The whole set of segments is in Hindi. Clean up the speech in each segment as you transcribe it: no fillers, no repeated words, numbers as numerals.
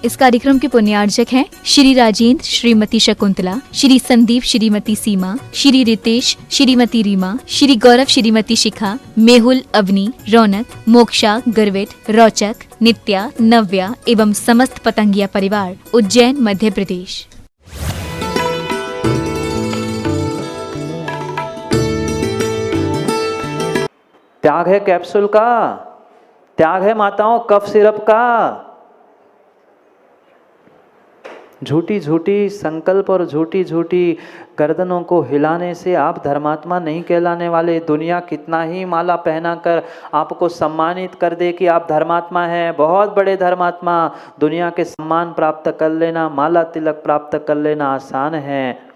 इस कार्यक्रम के पुण्यार्जक हैं श्री राजेंद्र, श्रीमती शकुंतला, श्री संदीप, श्रीमती सीमा, श्री रितेश, श्रीमती रीमा, श्री गौरव, श्रीमती शिखा, मेहुल, अवनी, रौनक, मोक्षा, गर्वित, रोचक, नित्या, नव्या एवं समस्त पतंगिया परिवार, उज्जैन, मध्य प्रदेश। त्याग है कैप्सूल का, त्याग है माताओं कफ सिरप का। झूठी झूठी संकल्प और झूठी झूठी गर्दनों को हिलाने से आप धर्मात्मा नहीं कहलाने वाले। दुनिया कितना ही माला पहना कर आपको सम्मानित कर दे कि आप धर्मात्मा हैं, बहुत बड़े धर्मात्मा, दुनिया के सम्मान प्राप्त कर लेना, माला तिलक प्राप्त कर लेना आसान है,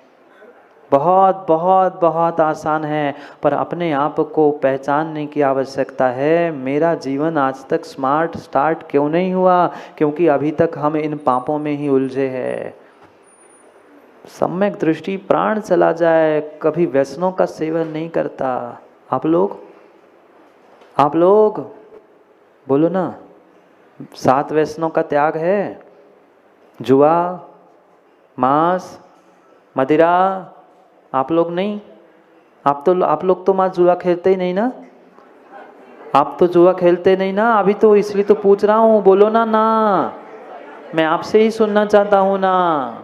बहुत बहुत बहुत आसान है। पर अपने आप को पहचानने की आवश्यकता है। मेरा जीवन आज तक स्टार्ट क्यों नहीं हुआ? क्योंकि अभी तक हम इन पापों में ही उलझे हैं। सम्यक दृष्टि प्राण चला जाए, कभी व्यसनों का सेवन नहीं करता। आप लोग बोलो ना, 7 व्यसनों का त्याग है। जुआ, मांस, मदिरा। आप लोग नहीं, आप लोग तो मां जुआ खेलते ही नहीं ना। आप तो जुआ खेलते नहीं ना। अभी तो इसलिए तो पूछ रहा हूँ, बोलो ना। मैं आपसे ही सुनना चाहता हूँ ना।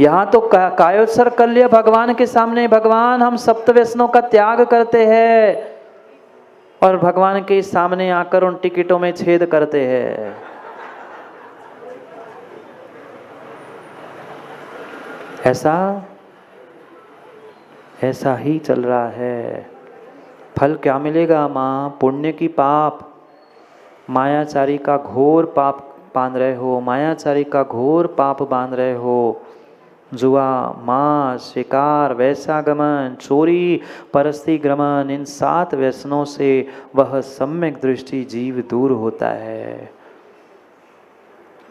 यहाँ तो कायोत्सर कर लिया भगवान के सामने। भगवान, हम 7 व्यसनों का त्याग करते हैं, और भगवान के सामने आकर उन टिकटों में छेद करते हैं। ऐसा ही चल रहा है। फल क्या मिलेगा माँ? पुण्य की पाप। मायाचारी का घोर पाप बांध रहे हो, मायाचारी का घोर पाप बांध रहे हो। जुआ, मांस, शिकार, वैश्यागमन, चोरी, परस्ती गमन, इन 7 व्यसनों से वह सम्यक दृष्टि जीव दूर होता है।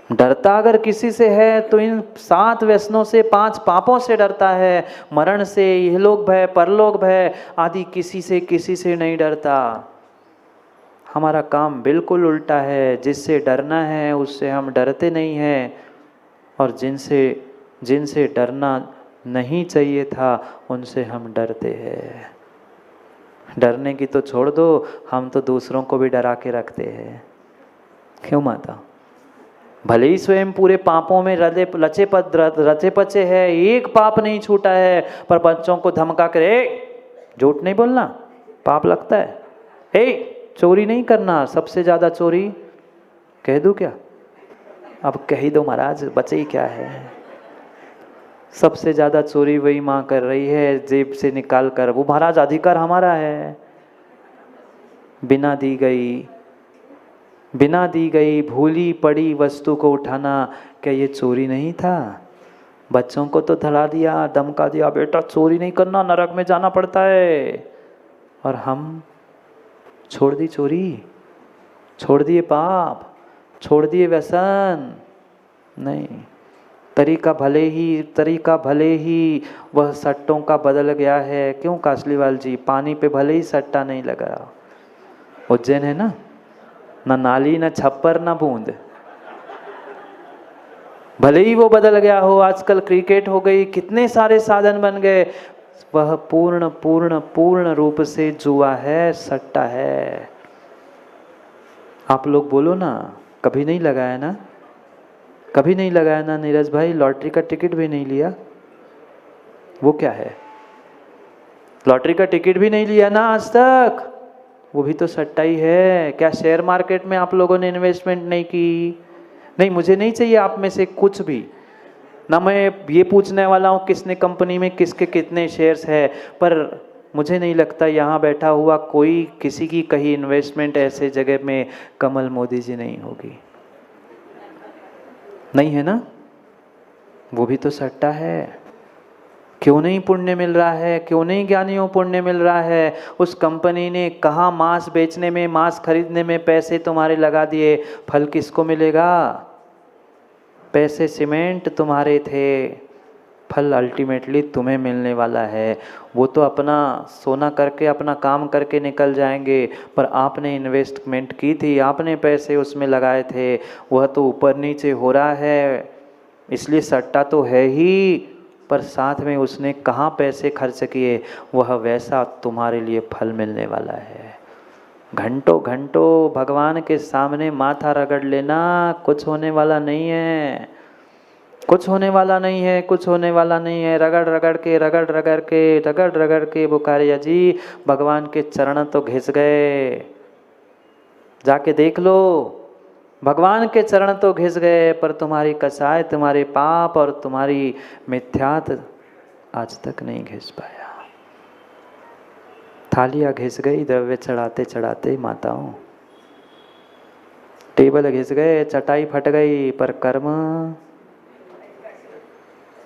डरता अगर किसी से है तो इन 7 व्यसनों से, 5 पापों से डरता है। मरण से, इहलोक भय, परलोक भय आदि किसी से नहीं डरता। हमारा काम बिल्कुल उल्टा है। जिससे डरना है उससे हम डरते नहीं हैं, और जिनसे डरना नहीं चाहिए था उनसे हम डरते हैं। डरने की तो छोड़ दो, हम तो दूसरों को भी डरा के रखते हैं। क्यों माता? भले ही स्वयं पूरे पापों में रचे पचे है, एक पाप नहीं छूटा है, पर बच्चों को धमका कर, झूठ नहीं बोलना, पाप लगता है। चोरी नहीं करना, सबसे ज्यादा चोरी कह दूं क्या? अब कह ही दो महाराज, बचे ही क्या है। सबसे ज्यादा चोरी वही माँ कर रही है, जेब से निकाल कर। वो महाराज अधिकार हमारा है। बिना दी गई भूली पड़ी वस्तु को उठाना, क्या ये चोरी नहीं था? बच्चों को तो धड़ा दिया, धमका दिया, बेटा चोरी नहीं करना, नरक में जाना पड़ता है। और हम छोड़ दी चोरी, छोड़ दिए पाप, छोड़ दिए व्यसन। नहीं, तरीका भले ही वह सट्टों का बदल गया है। क्यों कासलीवाल जी? पानी पे भले ही सट्टा नहीं लगा, उज्जैन है ना नाली, न छप्पर, न बूंद। भले ही वो बदल गया हो, आजकल क्रिकेट हो गई, कितने सारे साधन बन गए, वह पूर्ण रूप से जुआ है, सट्टा है। आप लोग बोलो ना, कभी नहीं लगाया ना? कभी नहीं लगाया ना नीरज भाई? लॉटरी का टिकट भी नहीं लिया? वो क्या है? लॉटरी का टिकट भी नहीं लिया ना आज तक? वो भी तो सट्टा ही है। क्या शेयर मार्केट में आप लोगों ने इन्वेस्टमेंट नहीं की? नहीं, मुझे नहीं चाहिए आप में से कुछ भी ना। मैं ये पूछने वाला हूँ किसने कंपनी में किसके कितने शेयर्स है, पर मुझे नहीं लगता यहाँ बैठा हुआ कोई किसी की कहीं इन्वेस्टमेंट ऐसे जगह में कमल मोदी जी नहीं होगी। नहीं है ना? वो भी तो सट्टा है। क्यों नहीं पुण्य मिल रहा है? क्यों नहीं ज्ञानियों पुण्य मिल रहा है? उस कंपनी ने कहाँ मांस बेचने में, मांस खरीदने में पैसे तुम्हारे लगा दिए, फल किसको मिलेगा? पैसे सीमेंट तुम्हारे थे, फल अल्टीमेटली तुम्हें मिलने वाला है। वो तो अपना सोना करके अपना काम करके निकल जाएंगे, पर आपने इन्वेस्टमेंट की थी, आपने पैसे उसमें लगाए थे, वह तो ऊपर नीचे हो रहा है। इसलिए सट्टा तो है ही, पर साथ में उसने कहाँ पैसे खर्च किए, वह वैसा तुम्हारे लिए फल मिलने वाला है। घंटों घंटों भगवान के सामने माथा रगड़ लेना, कुछ होने वाला नहीं है, कुछ होने वाला नहीं है, कुछ होने वाला नहीं है। रगड़ रगड़ के रगड़ रगड़ के रगड़ रगड़ के बुखारिया जी भगवान के चरण तो घिस गए। जाके देख लो, भगवान के चरण तो घिस गए, पर तुम्हारी कसाय, तुम्हारे पाप और तुम्हारी मिथ्यात आज तक नहीं घिस पाया। थालियाँ घिस गई द्रव्य चढ़ाते चढ़ाते माताओं, टेबल घिस गए, चटाई फट गई, पर कर्म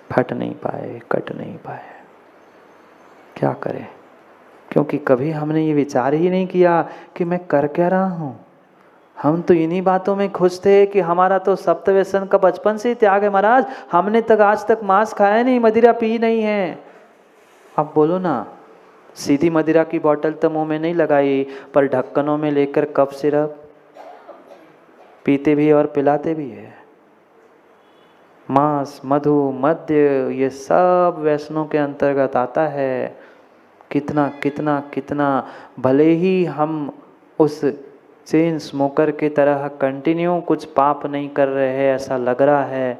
फट नहीं पाए, कट नहीं पाए। क्या करें? क्योंकि कभी हमने ये विचार ही नहीं किया कि मैं कर क्या रहा हूँ। हम तो इन्हीं बातों में खुश थे कि हमारा तो सप्त व्यसन का बचपन से ही त्याग है महाराज, हमने तक आज तक मांस खाया नहीं, मदिरा पी नहीं है। अब बोलो ना, सीधी मदिरा की बोतल तो मुंह में नहीं लगाई, पर ढक्कनों में लेकर कफ सिरप पीते भी और पिलाते भी है। मांस, मधु, मद्य, ये सब व्यसनों के अंतर्गत आता है। कितना कितना कितना, भले ही हम उस चेन स्मोकर की तरह कंटिन्यू कुछ पाप नहीं कर रहे हैं, ऐसा लग रहा है,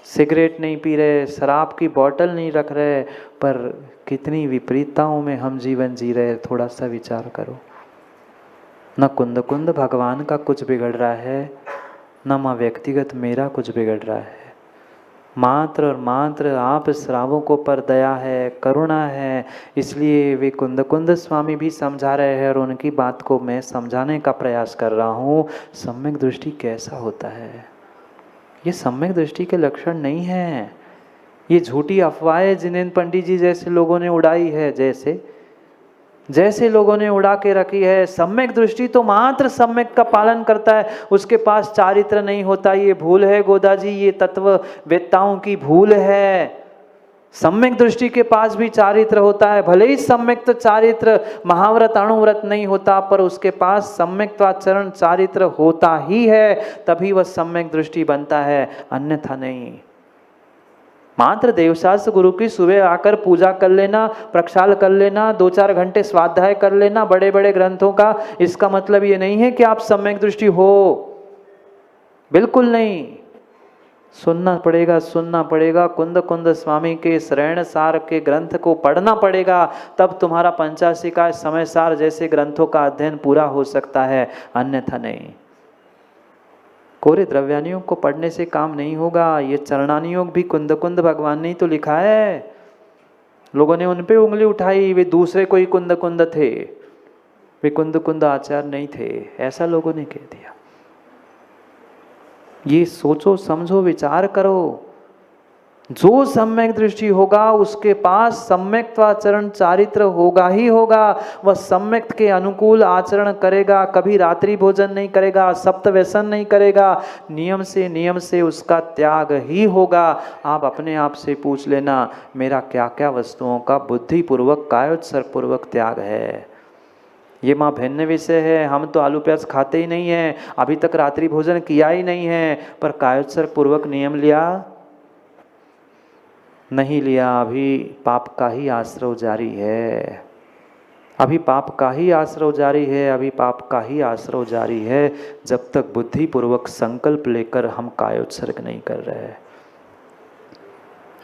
सिगरेट नहीं पी रहे, शराब की बोतल नहीं रख रहे, पर कितनी विपरीतताओं में हम जीवन जी रहे, थोड़ा सा विचार करो। न कुंद कुंद भगवान का कुछ बिगड़ रहा है, न माँ व्यक्तिगत मेरा कुछ बिगड़ रहा है। मात्र और मात्र आप श्रावकों पर दया है, करुणा है, इसलिए वे कुंद कुंद स्वामी भी समझा रहे हैं और उनकी बात को मैं समझाने का प्रयास कर रहा हूँ। सम्यक दृष्टि कैसा होता है, ये सम्यक दृष्टि के लक्षण नहीं है। ये झूठी अफवाहें जिनेंद्र पंडित जी जैसे लोगों ने उड़ाई है, जैसे लोगों ने उड़ा के रखी है। सम्यक दृष्टि तो मात्र सम्यक का पालन करता है, उसके पास चारित्र नहीं होता। ये भूल है गोदा जी, ये तत्व वेत्ताओं की भूल है। सम्यक दृष्टि के पास भी चारित्र होता है, भले ही सम्यक तो चारित्र महाव्रत अणुव्रत नहीं होता, पर उसके पास सम्यक्त्वाचरण चारित्र होता ही है, तभी वह सम्यक दृष्टि बनता है, अन्यथा नहीं। मात्र देवशास्त्र गुरु की सुबह आकर पूजा कर लेना, प्रक्षाल कर लेना, 2-4 घंटे स्वाध्याय कर लेना बड़े बड़े ग्रंथों का, इसका मतलब ये नहीं है कि आप सम्यक दृष्टि हो, बिल्कुल नहीं। सुनना पड़ेगा, कुंद कुंद स्वामी के श्रेण सार के ग्रंथ को पढ़ना पड़ेगा, तब तुम्हारा पंचाशिका समय सार जैसे ग्रंथों का अध्ययन पूरा हो सकता है, अन्यथा नहीं। कोरे द्रव्यानियों को पढ़ने से काम नहीं होगा। ये चरणानियोग भी कुंद कुंद भगवान ने तो लिखा है, लोगों ने उन पे उंगली उठाई, वे दूसरे कोई कुंद कुंद थे, वे कुंद कुंद आचार्य नहीं थे, ऐसा लोगों ने कह दिया। ये सोचो समझो विचार करो, जो सम्यक दृष्टि होगा उसके पास सम्यक्त्वाचरण चारित्र होगा ही होगा। वह सम्यक के अनुकूल आचरण करेगा, कभी रात्रि भोजन नहीं करेगा, सप्त व्यसन नहीं करेगा, नियम से उसका त्याग ही होगा। आप अपने आप से पूछ लेना, मेरा क्या क्या वस्तुओं का बुद्धिपूर्वक कायोत्सर्ग पूर्वक त्याग है। ये माँ भिन्न विषय है, हम तो आलू प्याज खाते ही नहीं है, अभी तक रात्रि भोजन किया ही नहीं है, पर कायोत्सर्ग पूर्वक नियम लिया नहीं लिया, अभी पाप का ही आश्रव जारी है, अभी पाप का ही आश्रव जारी है, अभी पाप का ही आश्रव जारी है, जब तक बुद्धिपूर्वक संकल्प लेकर हम कायोत्सर्ग नहीं कर रहे।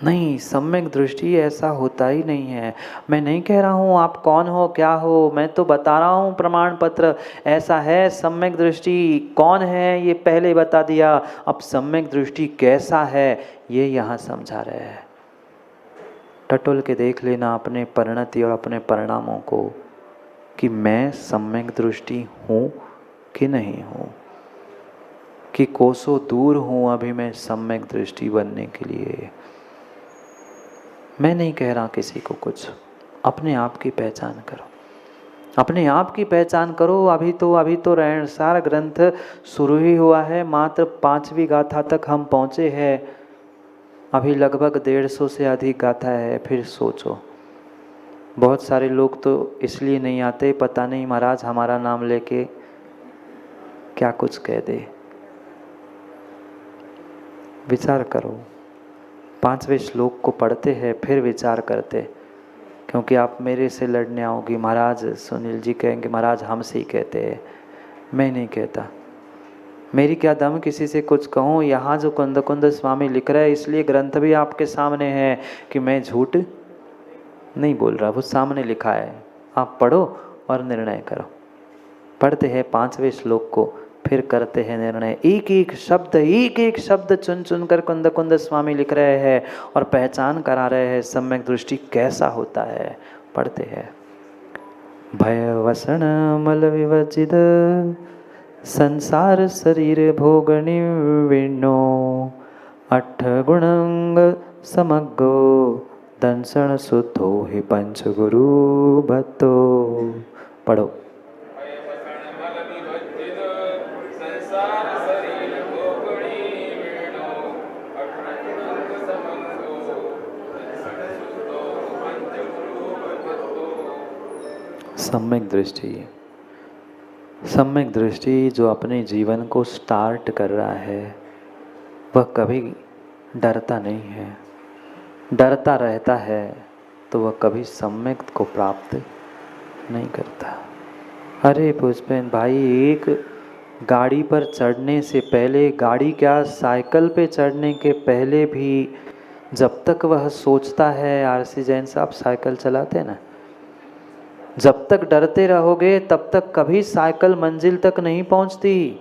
नहीं, सम्यक दृष्टि ऐसा होता ही नहीं है। मैं नहीं कह रहा हूँ आप कौन हो क्या हो, मैं तो बता रहा हूँ प्रमाण पत्र ऐसा है। सम्यक दृष्टि कौन है ये पहले बता दिया, अब सम्यक दृष्टि कैसा है ये यहाँ समझा रहे हैं। टटोल के देख लेना अपने परिणति और अपने परिणामों को कि मैं सम्यक दृष्टि हूँ कि नहीं हूँ, कि कोसों दूर हूँ अभी मैं सम्यक दृष्टि बनने के लिए। मैं नहीं कह रहा किसी को कुछ, अपने आप की पहचान करो, अपने आप की पहचान करो। अभी तो रहणसार ग्रंथ शुरू ही हुआ है, मात्र 5वीं गाथा तक हम पहुँचे हैं। अभी लगभग 150 से अधिक गाथा है। फिर सोचो, बहुत सारे लोग तो इसलिए नहीं आते, पता नहीं महाराज हमारा नाम लेके क्या कुछ कह दे। विचार करो, 5वें श्लोक को पढ़ते हैं फिर विचार करते, क्योंकि आप मेरे से लड़ने आओगी। महाराज सुनील जी कहेंगे महाराज हमसे ही कहते हैं, मैं नहीं कहता। मेरी क्या दम किसी से कुछ कहूँ। यहाँ जो कुंद कुंद स्वामी लिख रहा है, इसलिए ग्रंथ भी आपके सामने है कि मैं झूठ नहीं बोल रहा, वो सामने लिखा है। आप पढ़ो और निर्णय करो। पढ़ते हैं 5वें श्लोक को, फिर करते हैं निर्णय। एक एक शब्द चुन चुन कर कुंद कुंद स्वामी लिख रहे हैं और पहचान करा रहे हैं सम्यक दृष्टि कैसा होता है। पढ़ते हैं। भय वसन मल विवजित संसार शरीर भोगनि विनो 8 गुणंग समग्गो दंसन सुतो हि पंच गुरु भत्तो। पढ़ो। सम्यक दृष्टि जो अपने जीवन को स्टार्ट कर रहा है वह कभी डरता नहीं है। डरता रहता है तो वह कभी सम्यक को प्राप्त नहीं करता। अरे पुष्पेन भाई, एक गाड़ी पर चढ़ने से पहले, गाड़ी क्या साइकिल पे चढ़ने के पहले भी जब तक वह सोचता है, आरसी जैन साहब साइकिल चलाते हैं ना, जब तक डरते रहोगे तब तक कभी साइकिल मंजिल तक नहीं पहुंचती।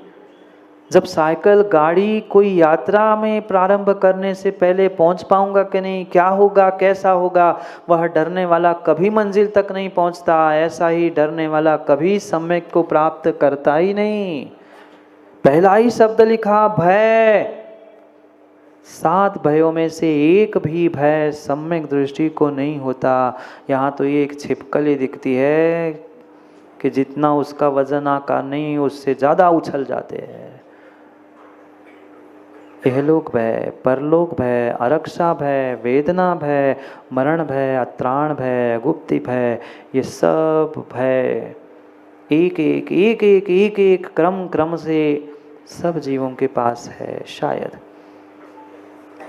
जब साइकिल गाड़ी कोई यात्रा में प्रारंभ करने से पहले पहुंच पाऊंगा कि नहीं, क्या होगा कैसा होगा, वह डरने वाला कभी मंजिल तक नहीं पहुंचता। ऐसा ही डरने वाला कभी सम्यक को प्राप्त करता ही नहीं। पहला ही शब्द लिखा भय। 7 भयों में से एक भी भय सम्यक दृष्टि को नहीं होता। यहाँ तो ये एक छिपकली दिखती है कि जितना उसका वजन आकार नहीं, उससे ज़्यादा उछल जाते हैं। इहलोक भय, परलोक भय, आरक्षा भय, वेदना भय, मरण भय, अत्राण भय, गुप्ति भय, ये सब भय एक क्रम से सब जीवों के पास है। शायद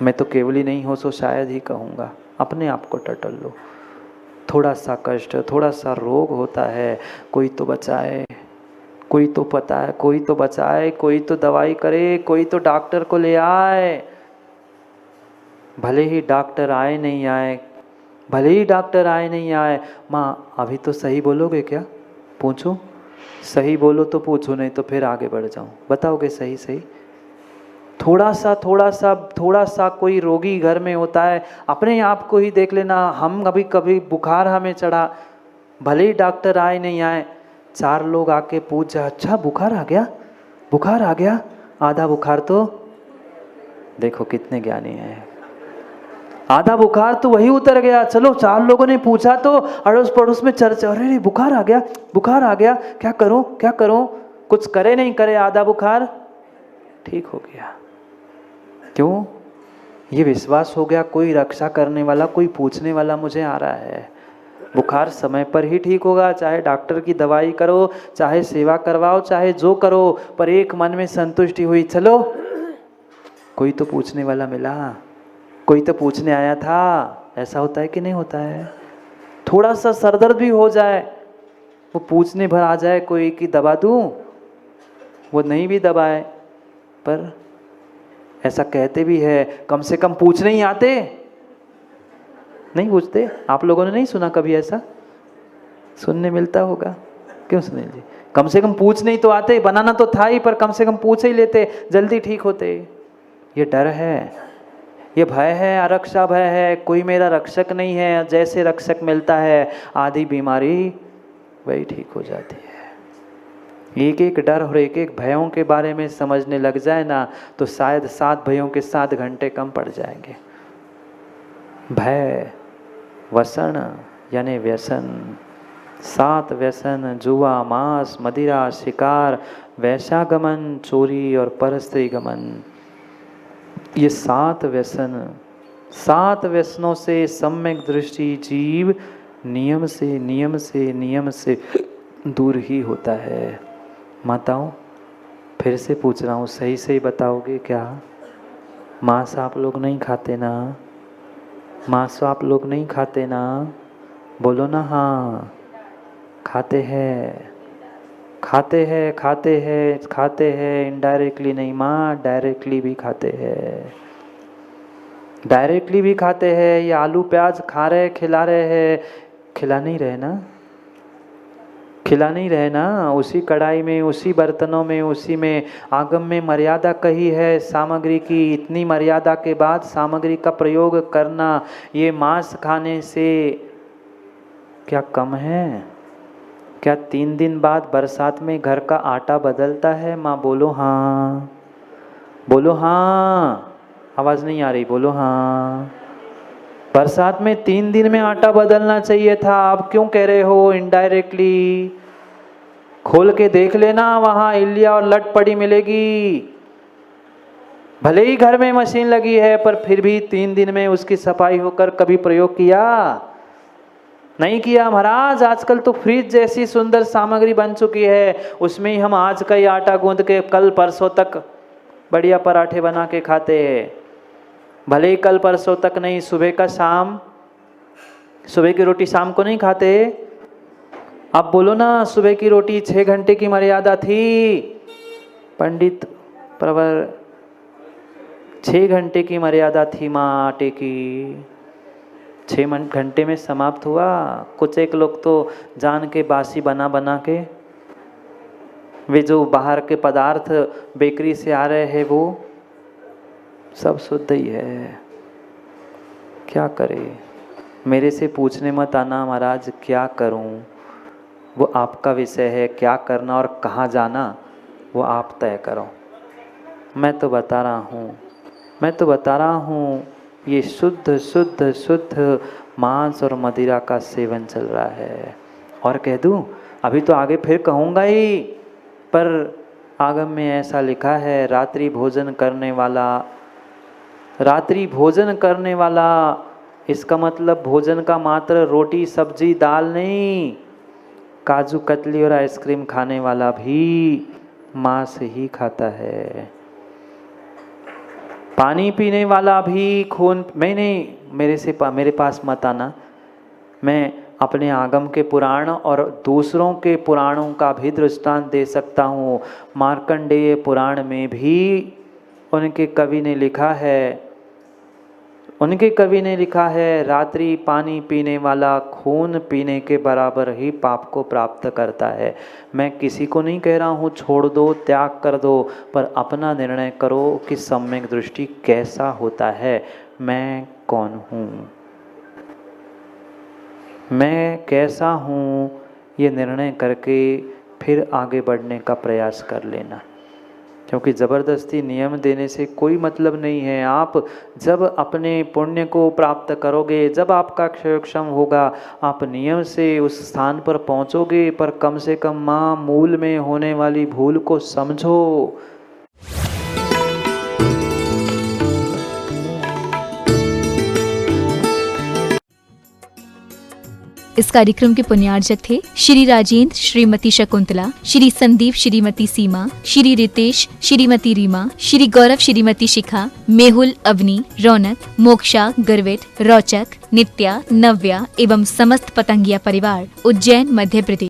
मैं तो केवली नहीं हो सो शायद ही कहूँगा, अपने आप को टटल लो। थोड़ा सा कष्ट, थोड़ा सा रोग होता है, कोई तो बचाए, कोई तो पता है, कोई तो बचाए, कोई तो दवाई करे, कोई तो डॉक्टर को ले आए। भले ही डॉक्टर आए नहीं आए, भले ही डॉक्टर आए नहीं आए, माँ अभी तो सही बोलोगे क्या? पूछूं? सही बोलो तो पूछो, नहीं तो फिर आगे बढ़ जाऊं। बताओगे सही सही? थोड़ा सा कोई रोगी घर में होता है, अपने आप को ही देख लेना। हम कभी बुखार हमें चढ़ा, भले ही डॉक्टर आए नहीं आए, 4 लोग आके पूछ जाए, अच्छा बुखार आ गया, आधा बुखार तो देखो कितने ज्ञानी हैं, आधा बुखार तो वही उतर गया। चलो 4 लोगों ने पूछा तो अड़ोस पड़ोस में चर्चा, अरे बुखार आ गया, क्या करूं, कुछ करे नहीं करे, आधा बुखार ठीक हो गया। क्यों? ये विश्वास हो गया कोई रक्षा करने वाला, कोई पूछने वाला मुझे आ रहा है। बुखार समय पर ही ठीक होगा, चाहे डॉक्टर की दवाई करो, चाहे सेवा करवाओ, चाहे जो करो, पर एक मन में संतुष्टि हुई, चलो कोई तो पूछने वाला मिला, कोई तो पूछने आया था। ऐसा होता है कि नहीं होता है? थोड़ा सा सरदर्द भी हो जाए, वो पूछने भर आ जाए कोई कि दबा दूं, वो नहीं भी दबाए, पर ऐसा कहते भी है कम से कम पूछने ही आते, नहीं पूछते। आप लोगों ने नहीं सुना कभी ऐसा? सुनने मिलता होगा, क्यों सुनील जी? कम से कम पूछने ही तो आते, बनाना तो था ही, पर कम से कम पूछ ही लेते, जल्दी ठीक होते। ये डर है, ये भय है, आरक्षा भय है, कोई मेरा रक्षक नहीं है। जैसे रक्षक मिलता है आधी बीमारी वही ठीक हो जाती है। एक डर और एक भयों के बारे में समझने लग जाए ना, तो शायद 7 भयों के 7 घंटे कम पड़ जाएंगे। भय, वसन यानी व्यसन, 7 व्यसन, जुआ, मांस, मदिरा, शिकार, वैश्यागमन, चोरी और परस्त्री गमन। ये 7 व्यसन 7 व्यसनों से सम्यक दृष्टि जीव नियम से दूर ही होता है। माताओं, फिर से पूछ रहा हूँ, सही सही बताओगे क्या? मांस आप लोग नहीं खाते ना? मांस आप लोग नहीं खाते ना? बोलो ना हाँ। खाते हैं, खाते हैं, खाते हैं, खाते हैं, इनडायरेक्टली नहीं माँ, डायरेक्टली भी खाते हैं। डायरेक्टली भी खाते हैं। ये आलू प्याज खा रहे, खिला रहे हैं, खिला नहीं रहे ना? खिला नहीं रहे ना? उसी कढ़ाई में, उसी बर्तनों में, उसी में। आगम में मर्यादा कही है सामग्री की। इतनी मर्यादा के बाद सामग्री का प्रयोग करना ये मांस खाने से क्या कम है? क्या 3 दिन बाद बरसात में घर का आटा बदलता है? माँ बोलो हाँ, बोलो हाँ। आवाज़ नहीं आ रही, बोलो हाँ। बरसात में 3 दिन में आटा बदलना चाहिए था, आप क्यों कह रहे हो इनडायरेक्टली? खोल के देख लेना, वहाँ इल्लिया और लट पड़ी मिलेगी। भले ही घर में मशीन लगी है, पर फिर भी 3 दिन में उसकी सफाई होकर कभी प्रयोग किया? नहीं किया महाराज। आजकल तो फ्रिज जैसी सुंदर सामग्री बन चुकी है, उसमें ही हम आज का ही आटा गूंद के कल परसों तक बढ़िया पराठे बना के खाते हैं। भले ही कल परसों तक नहीं, सुबह का शाम, सुबह की रोटी शाम को नहीं खाते। अब बोलो ना, सुबह की रोटी 6 घंटे की मर्यादा थी पंडित प्रवर, 6 घंटे की मर्यादा थी माँ आटे की। 6 घंटे में समाप्त हुआ। कुछ एक लोग तो जान के बासी बना बना के, वे जो बाहर के पदार्थ बेकरी से आ रहे हैं वो सब शुद्ध ही है। क्या करे? मेरे से पूछने मत आना महाराज क्या करूं, वो आपका विषय है। क्या करना और कहाँ जाना वो आप तय करो। मैं तो बता रहा हूँ ये शुद्ध शुद्ध शुद्ध मांस और मदिरा का सेवन चल रहा है। और कह दूँ, अभी तो आगे फिर कहूँगा ही, पर आगम में ऐसा लिखा है, रात्रि भोजन करने वाला, इसका मतलब भोजन का मात्र रोटी सब्जी दाल नहीं, काजू कतली और आइसक्रीम खाने वाला भी मांस ही खाता है। पानी पीने वाला भी खून, मेरे पास मत आना। मैं अपने आगम के पुराण और दूसरों के पुराणों का भी दृष्टांत दे सकता हूँ। मार्कंडेय पुराण में भी उनके कवि ने लिखा है, रात्रि पानी पीने वाला खून पीने के बराबर ही पाप को प्राप्त करता है। मैं किसी को नहीं कह रहा हूँ छोड़ दो, त्याग कर दो, पर अपना निर्णय करो कि सम्यक दृष्टि कैसा होता है। मैं कौन हूँ, मैं कैसा हूँ, ये निर्णय करके फिर आगे बढ़ने का प्रयास कर लेना। क्योंकि ज़बरदस्ती नियम देने से कोई मतलब नहीं है। आप जब अपने पुण्य को प्राप्त करोगे, जब आपका क्षयक्षम होगा, आप नियम से उस स्थान पर पहुंचोगे। पर कम से कम माँ, मूल में होने वाली भूल को समझो। इस कार्यक्रम के पुण्यार्जक थे श्री राजेंद्र, श्रीमती शकुंतला, श्री संदीप, श्रीमती सीमा, श्री रितेश, श्रीमती रीमा, श्री गौरव, श्रीमती शिखा, मेहुल, अवनी, रौनक, मोक्षा, गर्वित, रोचक, नित्या, नव्या एवं समस्त पतंगिया परिवार, उज्जैन, मध्य प्रदेश।